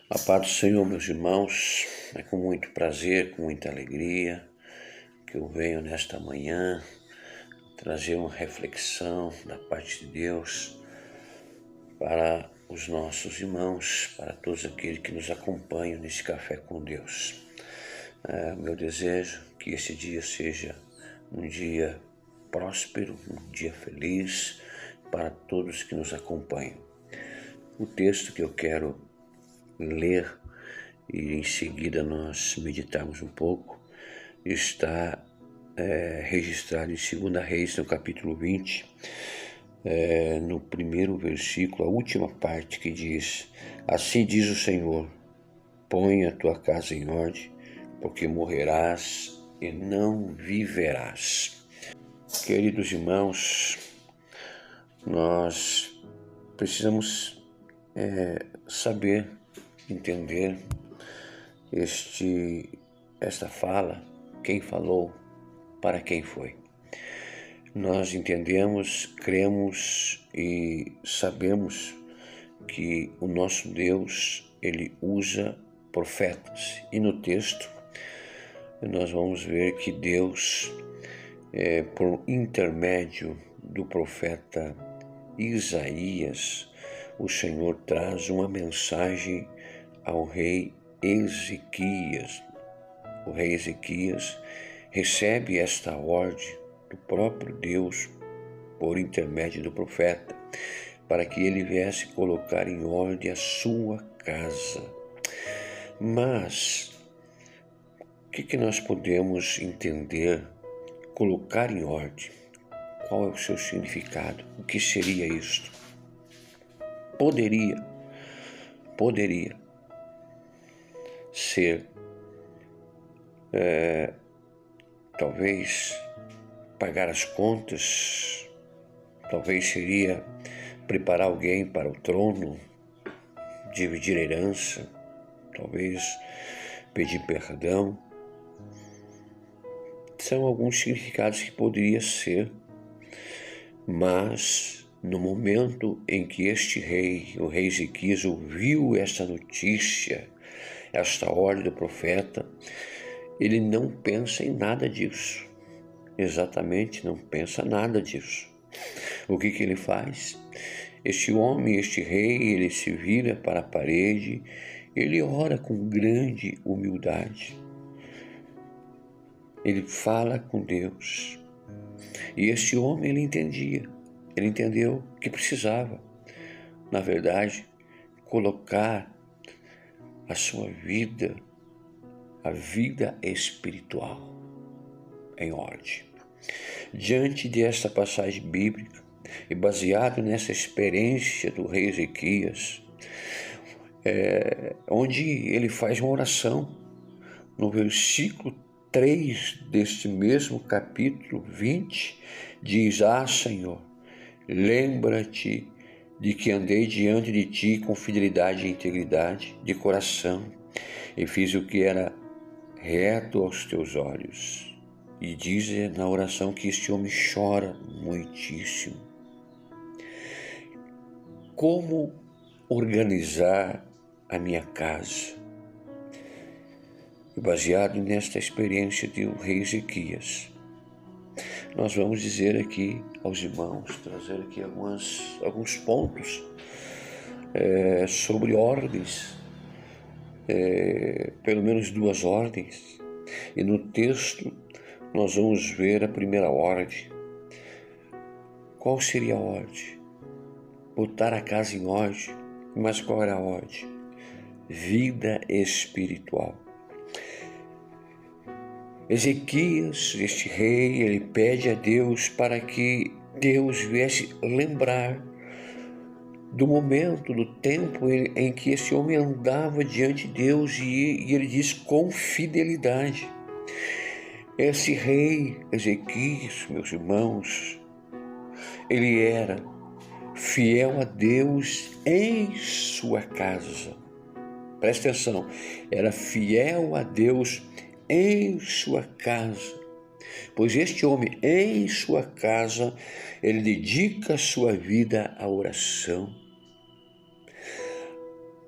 A paz do Senhor, meus irmãos, é com muito prazer, com muita alegria que eu venho nesta manhã trazer uma reflexão da parte de Deus para os nossos irmãos, para todos aqueles que nos acompanham nesse Café com Deus. Meu desejo é que esse dia seja um dia próspero, um dia feliz para todos que nos acompanham. O texto que eu quero ler e em seguida nós meditarmos um pouco, está registrado em 2 Reis, no capítulo 20, no primeiro versículo, a última parte que diz: assim diz o Senhor, põe a tua casa em ordem, porque morrerás e não viverás. Queridos irmãos, nós precisamos saber, entender esta fala, quem falou, para quem foi. Nós entendemos, cremos e sabemos que o nosso Deus, ele usa profetas. E no texto nós vamos ver que Deus, por intermédio do profeta Isaías, o Senhor traz uma mensagem ao rei Ezequias. O rei Ezequias recebe esta ordem do próprio Deus por intermédio do profeta, para que ele viesse colocar em ordem a sua casa. Mas o que nós podemos entender colocar em ordem? Qual é o seu significado? O que seria isto? Poderia ser talvez pagar as contas, talvez seria preparar alguém para o trono, dividir a herança, talvez pedir perdão. São alguns significados que poderia ser, mas no momento em que este rei, o rei Ezequias, ouviu esta notícia, esta ordem do profeta, ele não pensa em nada disso. Exatamente, não pensa nada disso. O que ele faz? Este homem, este rei, ele se vira para a parede, ele ora com grande humildade. Ele fala com Deus. E este homem, ele entendeu que precisava, na verdade, colocar a sua vida, a vida espiritual, em ordem. Diante desta passagem bíblica e baseado nessa experiência do rei Ezequias, onde ele faz uma oração no versículo 3 deste mesmo capítulo 20, diz: Senhor, lembra-te de que andei diante de ti com fidelidade e integridade de coração e fiz o que era reto aos teus olhos. E diz na oração que este homem chora muitíssimo. Como organizar a minha casa? E baseado nesta experiência do rei Ezequias, nós vamos dizer aqui aos irmãos, trazer aqui alguns pontos sobre ordens, pelo menos 2 ordens. E no texto nós vamos ver a primeira ordem. Qual seria a ordem? Botar a casa em ordem. Mas qual era a ordem? Vida espiritual. Ezequias, este rei, ele pede a Deus para que Deus viesse lembrar do momento, do tempo em que esse homem andava diante de Deus, e ele diz com fidelidade. Esse rei Ezequias, meus irmãos, ele era fiel a Deus em sua casa. Presta atenção, era fiel a Deus em sua casa, pois este homem em sua casa, ele dedica a sua vida à oração.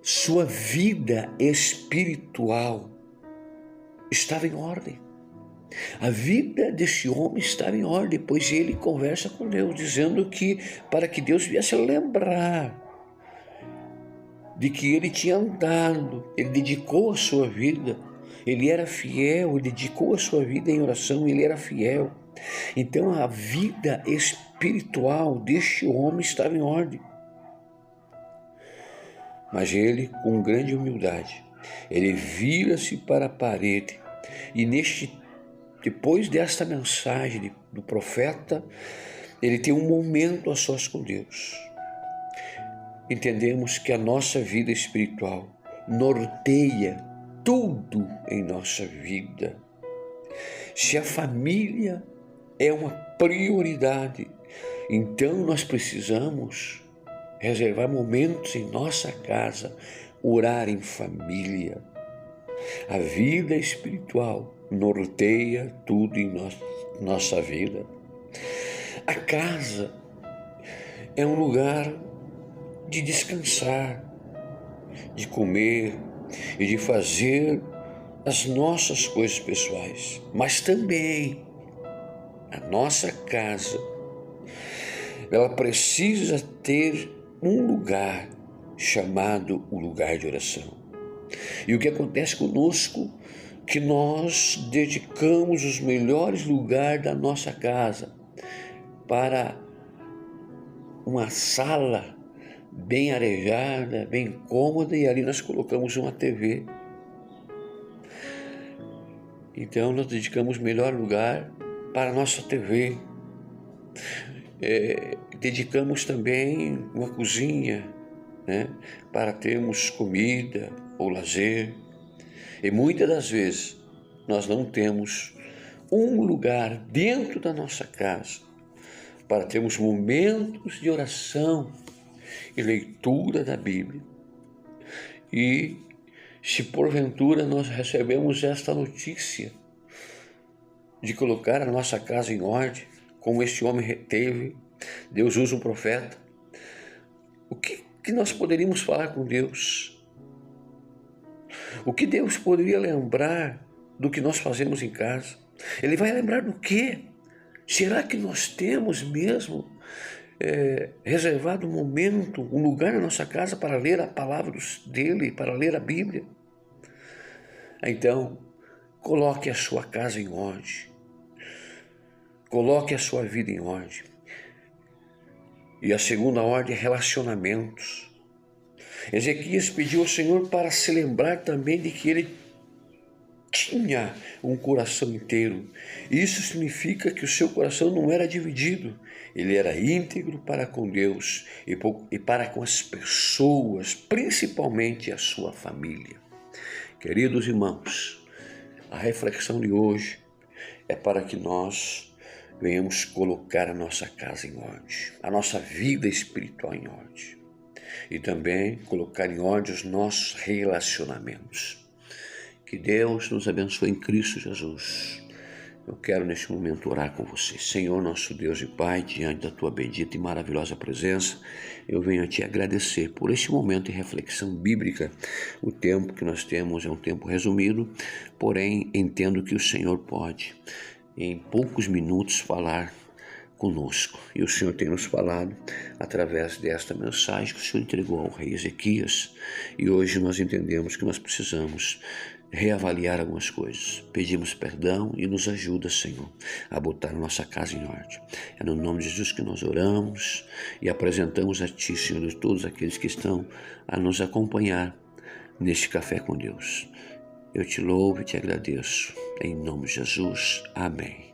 sua vida espiritual estava em ordem. A vida desse homem estava em ordem, pois ele conversa com Deus, dizendo que para que Deus viesse a lembrar de que ele tinha andado, ele dedicou a sua vida, ele era fiel, ele dedicou a sua vida em oração, ele era fiel. Então a vida espiritual deste homem estava em ordem. Mas ele, com grande humildade, ele vira-se para a parede e depois desta mensagem do profeta, ele tem um momento a sós com Deus. Entendemos que a nossa vida espiritual norteia tudo em nossa vida. Se a família é uma prioridade, então nós precisamos reservar momentos em nossa casa, orar em família. A vida espiritual norteia tudo em nossa vida. A casa é um lugar de descansar, de comer e de fazer as nossas coisas pessoais, mas também a nossa casa, ela precisa ter um lugar chamado o lugar de oração. E o que acontece conosco, que nós dedicamos os melhores lugares da nossa casa para uma sala bem arejada, bem cômoda, e ali nós colocamos uma TV. Então nós dedicamos o melhor lugar para a nossa TV. Dedicamos também uma cozinha, para termos comida ou lazer. E muitas das vezes nós não temos um lugar dentro da nossa casa para termos momentos de oração e leitura da Bíblia. E se porventura nós recebemos esta notícia de colocar a nossa casa em ordem, como este homem teve, Deus usa um profeta, o que nós poderíamos falar com Deus? O que Deus poderia lembrar do que nós fazemos em casa? Ele vai lembrar do quê? Será que nós temos mesmo reservado um momento, um lugar na nossa casa para ler a palavra dele, para ler a Bíblia? Então, coloque a sua casa em ordem. Coloque a sua vida em ordem. E a segunda ordem é relacionamentos. Ezequias pediu ao Senhor para se lembrar também de que ele tinha um coração inteiro. Isso significa que o seu coração não era dividido. Ele era íntegro para com Deus e para com as pessoas, principalmente a sua família. Queridos irmãos, a reflexão de hoje é para que nós venhamos colocar a nossa casa em ordem, a nossa vida espiritual em ordem e também colocar em ordem os nossos relacionamentos. Que Deus nos abençoe em Cristo Jesus. Eu quero neste momento orar com você. Senhor, nosso Deus e Pai, diante da Tua bendita e maravilhosa presença, eu venho a Te agradecer por este momento de reflexão bíblica. O tempo que nós temos é um tempo resumido, porém entendo que o Senhor pode, em poucos minutos, falar conosco. E o Senhor tem nos falado através desta mensagem que o Senhor entregou ao rei Ezequias. E hoje nós entendemos que nós precisamos reavaliar algumas coisas. Pedimos perdão e nos ajuda, Senhor, a botar a nossa casa em ordem. É no nome de Jesus que nós oramos e apresentamos a Ti, Senhor, de todos aqueles que estão a nos acompanhar neste Café com Deus. Eu te louvo e te agradeço. Em nome de Jesus. Amém.